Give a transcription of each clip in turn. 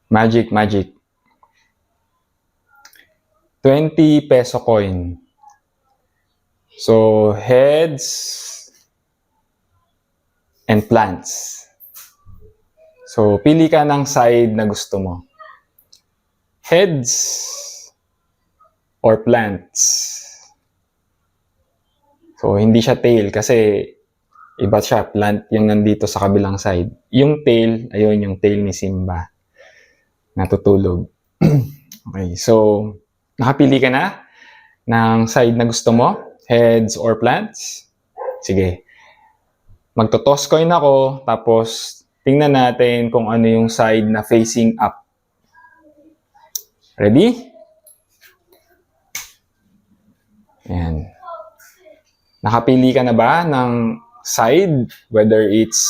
Magic, magic. 20 peso coin. So, heads and plants. So, pili ka ng side na gusto mo. Heads or plants. So, hindi siya tail kasi iba siya. Plant yung nandito sa kabilang side. Yung tail, ayun yung tail ni Simba. Natutulog. Okay, so, nakapili ka na ng side na gusto mo? Heads or plants? Sige. Magto-toss coin ako, tapos tingnan natin kung ano yung side na facing up. Ready? Ayan. Nakapili ka na ba ng side, whether it's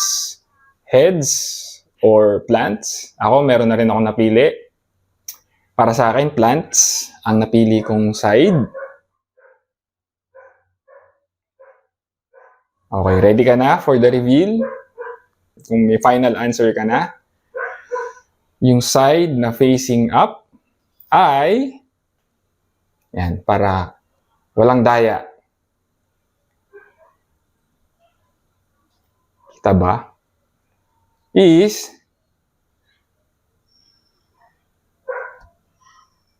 heads or plants? Ako, meron na rin ako napili. Para sa akin, plants ang napili kong side. Okay, ready ka na for the reveal? Kung may final answer ka na. Yung side na facing up ay, yan, para walang daya. Kita ba? Is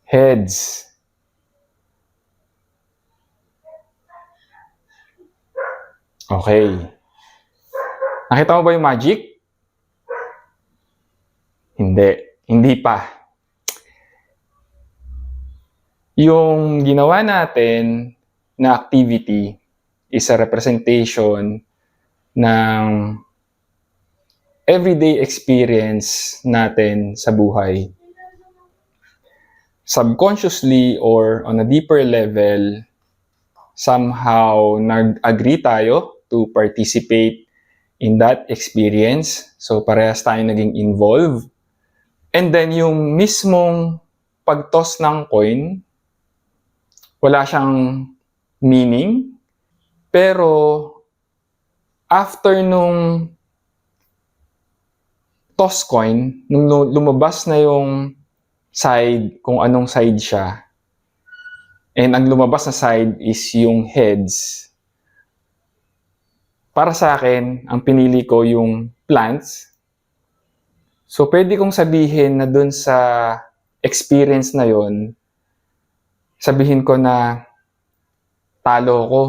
heads. Okay. Nakita mo ba yung magic? Hindi. Hindi pa. Yung ginawa natin na activity is a representation ng everyday experience natin sa buhay. Subconsciously or on a deeper level, somehow nag-agree tayo to participate in that experience. So, parehas tayo naging involved. And then, yung mismong pag-toss ng coin, wala siyang meaning. Pero, after nung toss coin, nung lumabas na yung side, kung anong side siya, and ang lumabas na side is yung heads, para sa akin, ang pinili ko yung plants. So, pwede kong sabihin na dun sa experience na yon, sabihin ko na talo ko.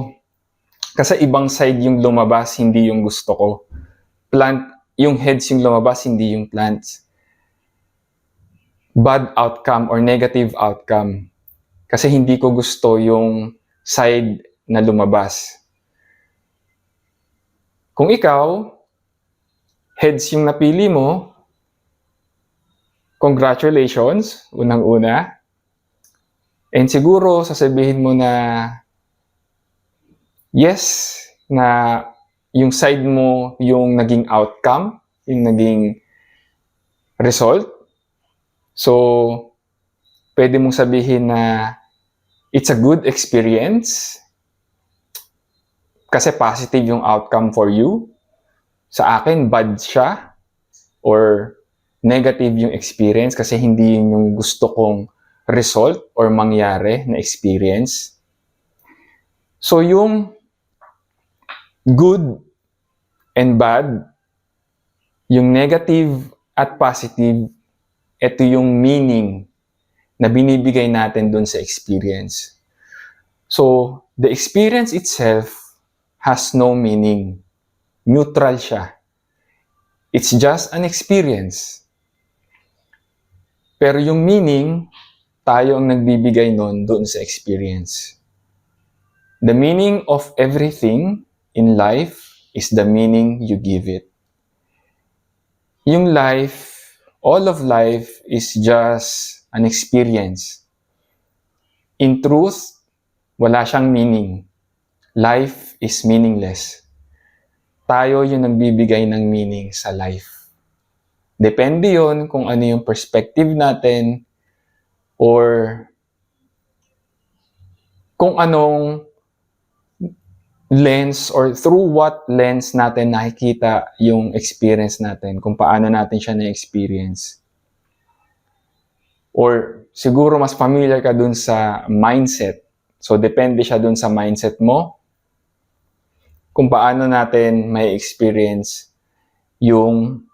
Kasi ibang side yung lumabas, hindi yung gusto ko. Yung heads yung lumabas, hindi yung plants. Bad outcome or negative outcome. Kasi hindi ko gusto yung side na lumabas. Kung ikaw, heads yung napili mo, congratulations, unang-una. And siguro, sasabihin mo na yes, na yung side mo yung naging outcome, yung naging result. So, pwede mong sabihin na it's a good experience kasi positive yung outcome for you. Sa akin, bad siya or negative yung experience kasi hindi yun yung gusto kong result or mangyari na experience. So, yung good and bad, yung negative at positive, ito yung meaning na binibigay natin dun sa experience. So, the experience itself has no meaning. Neutral siya. It's just an experience. Pero yung meaning, tayo ang nagbibigay nun doon sa experience. The meaning of everything in life is the meaning you give it. Yung life, all of life is just an experience. In truth, wala siyang meaning. Life is meaningless. Tayo yung nagbibigay ng meaning sa life. Depende yon kung ano yung perspective natin or kung anong lens or through what lens natin nakikita yung experience natin, kung paano natin siya na-experience. Or siguro mas familiar ka dun sa mindset. So, depende siya dun sa mindset mo kung paano natin may experience yung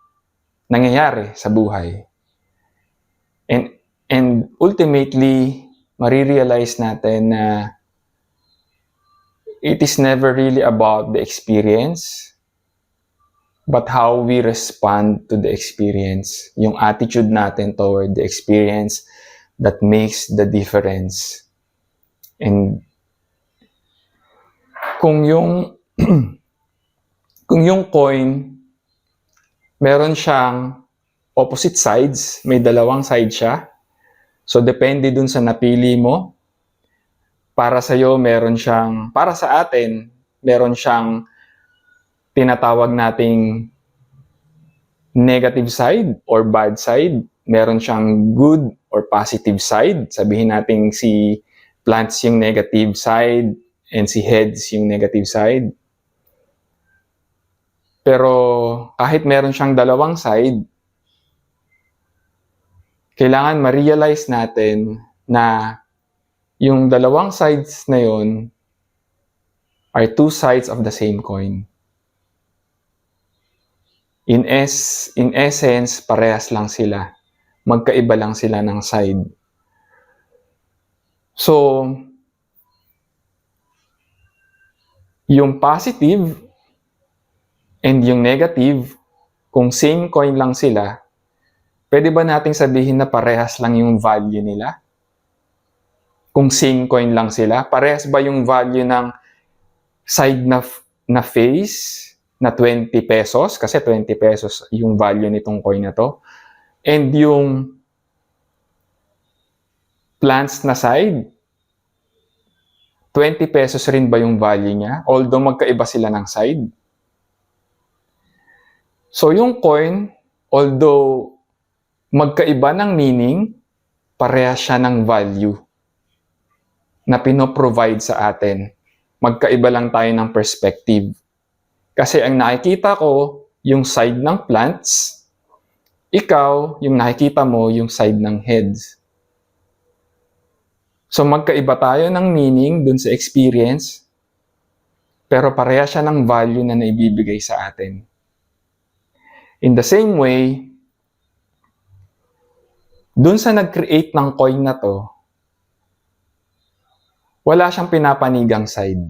nangyayari sa buhay. And ultimately, marirealize natin na it is never really about the experience, but how we respond to the experience. Yung attitude natin toward the experience that makes the difference. And kung yung kung yung coin meron siyang opposite sides, may dalawang side siya. So depende dun sa napili mo. Para sa para sa atin, meron siyang tinatawag nating negative side or bad side. Meron siyang good or positive side. Sabihin natin si plants yung negative side and si heads yung negative side. Pero kahit meron siyang dalawang side, kailangan ma-realize natin na yung dalawang sides na yun are two sides of the same coin. In essence, parehas lang sila. Magkaiba lang sila ng side. So, yung positive and yung negative, kung same coin lang sila, pwede ba nating sabihin na parehas lang yung value nila? Kung same coin lang sila, parehas ba yung value ng side na face na 20 pesos? Kasi 20 pesos yung value nitong coin na to. And yung plants na side, 20 pesos rin ba yung value niya? Although magkaiba sila ng side. So yung coin, although magkaiba ng meaning, parehas siya ng value na pinoprovide sa atin. Magkaiba lang tayo ng perspective. Kasi ang nakikita ko, yung side ng plants, ikaw, yung nakikita mo, yung side ng heads. So magkaiba tayo ng meaning dun sa experience, pero parehas siya ng value na naibibigay sa atin. In the same way, dun sa nag-create ng coin na to, wala siyang pinapanigang side.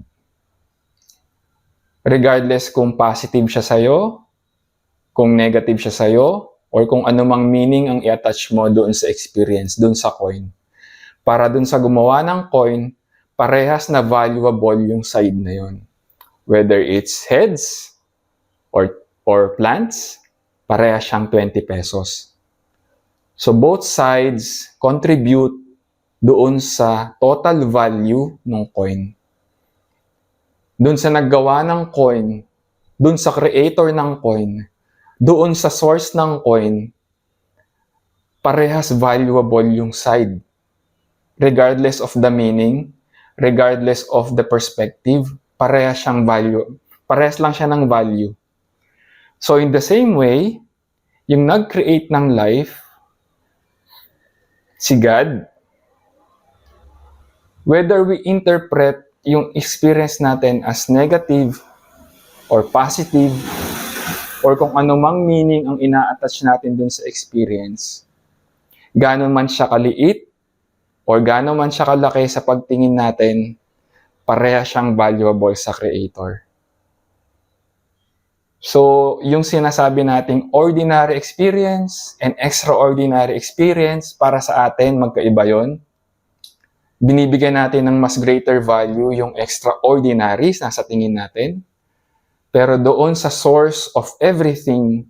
Regardless kung positive siya sa'yo, kung negative siya sa'yo, or kung anumang meaning ang i-attach mo doon sa experience, doon sa coin. Para doon sa gumawa ng coin, parehas na valuable yung side na yun. Whether it's heads or plants, parehas siyang 20 pesos. So both sides contribute doon sa total value ng coin. Doon sa naggawa ng coin, doon sa creator ng coin, doon sa source ng coin, parehas valuable yung side. Regardless of the meaning, regardless of the perspective, parehas siyang value. Parehas lang siya ng value. So in the same way, yung nag-create ng life, si God, whether we interpret yung experience natin as negative or positive or kung anumang meaning ang ina-attach natin dun sa experience, gaano man siya kaliit or gaano man siya kalaki sa pagtingin natin, pareha siyang valuable sa Creator. So, yung sinasabi nating ordinary experience and extraordinary experience, para sa atin, magkaiba yon. Binibigyan natin ng mas greater value yung extraordinary na sa tingin natin. Pero doon sa source of everything,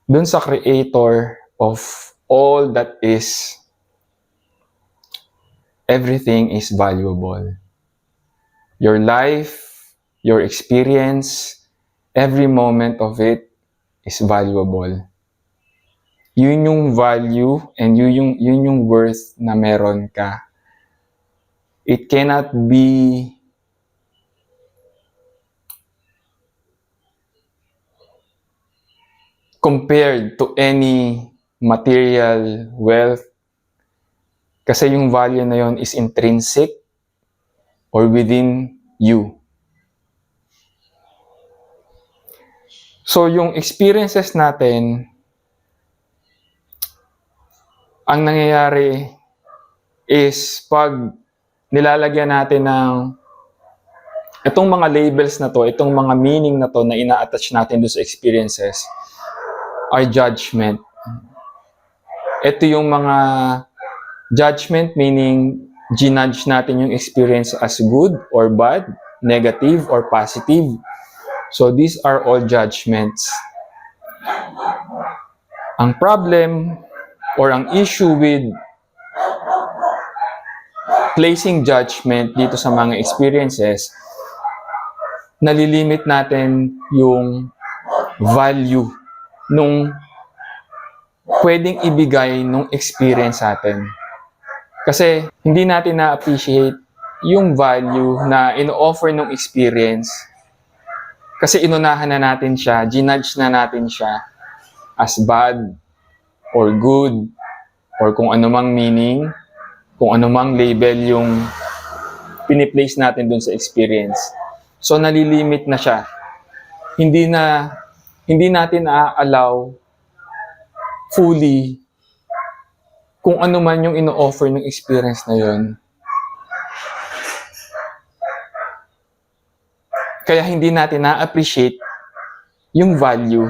doon sa creator of all that is, everything is valuable. Your life, your experience, every moment of it is valuable. Yun yung value and yun yung worth na meron ka. It cannot be compared to any material wealth Kasi yung value na yon is intrinsic or within you. So, yung experiences natin, ang nangyayari is pag nilalagyan natin ng itong mga labels na to, itong mga meaning na to na ina-attach natin doon sa experiences, are judgment. Ito yung mga judgment, meaning ginudge natin yung experience as good or bad, negative or positive. So these are all judgments. Ang problem or ang issue with placing judgment dito sa mga experiences, nalilimit natin yung value nung pwedeng ibigay nung experience sa atin. Kasi hindi natin na-appreciate yung value na ino-offer nung experience. Kasi inunahan na natin siya, ginudge na natin siya as bad or good or kung anumang meaning, kung anumang label yung piniplace natin dun sa experience. So nalilimit na siya. Hindi natin na-allow fully kung ano man yung ino-offer ng experience na yun. Kaya hindi natin na-appreciate yung value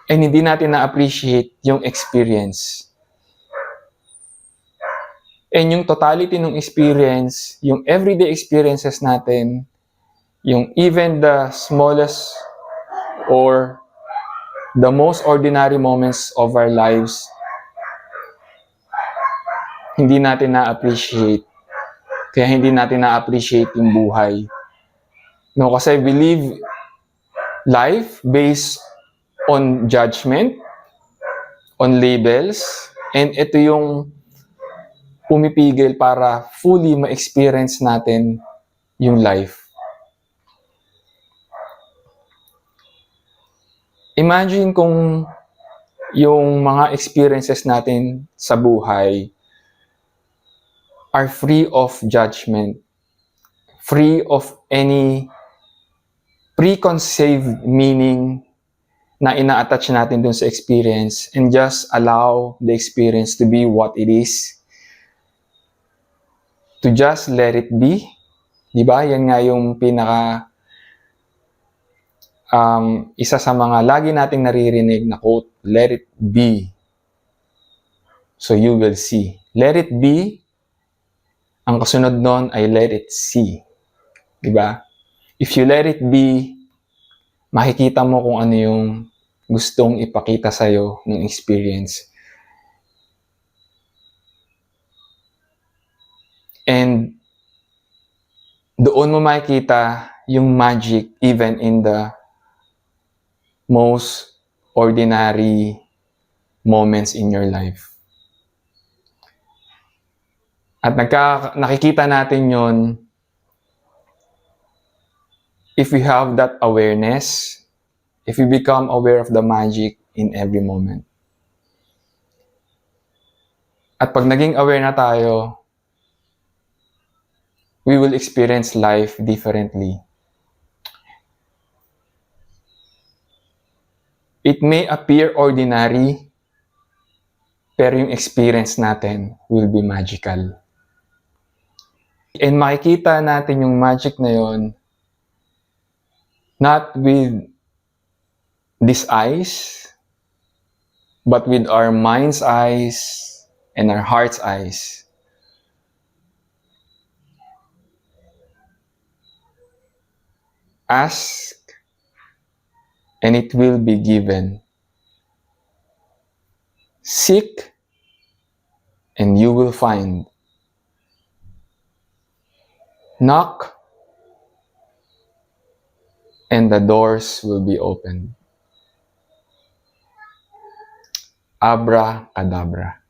and hindi natin na-appreciate yung experience. And yung totality ng experience, yung everyday experiences natin, yung even the smallest or the most ordinary moments of our lives, hindi natin na-appreciate. Kaya hindi natin na-appreciate yung buhay. No, kasi we live life based on judgment, on labels, and ito yung pumipigil para fully ma-experience natin yung life. Imagine kung yung mga experiences natin sa buhay are free of judgment, free of any preconceived meaning na ina-attach natin dun sa experience and just allow the experience to be what it is. To just let it be. Diba? Yan nga yung isa sa mga lagi nating naririnig na quote, let it be. So you will see. Let it be. Ang kasunod nun ay let it see. Diba? If you let it be, makikita mo kung ano yung gustong ipakita sa'yo ng experience. And doon mo makikita yung magic even in the most ordinary moments in your life. At nakikita natin yon if we have that awareness, if we become aware of the magic in every moment. At pag naging aware na tayo, we will experience life differently. It may appear ordinary, pero yung experience natin will be magical. And makikita natin yung magic na yon not with these eyes, but with our mind's eyes and our heart's eyes. Ask, and it will be given. Seek, and you will find. Knock, and the doors will be opened. Abracadabra.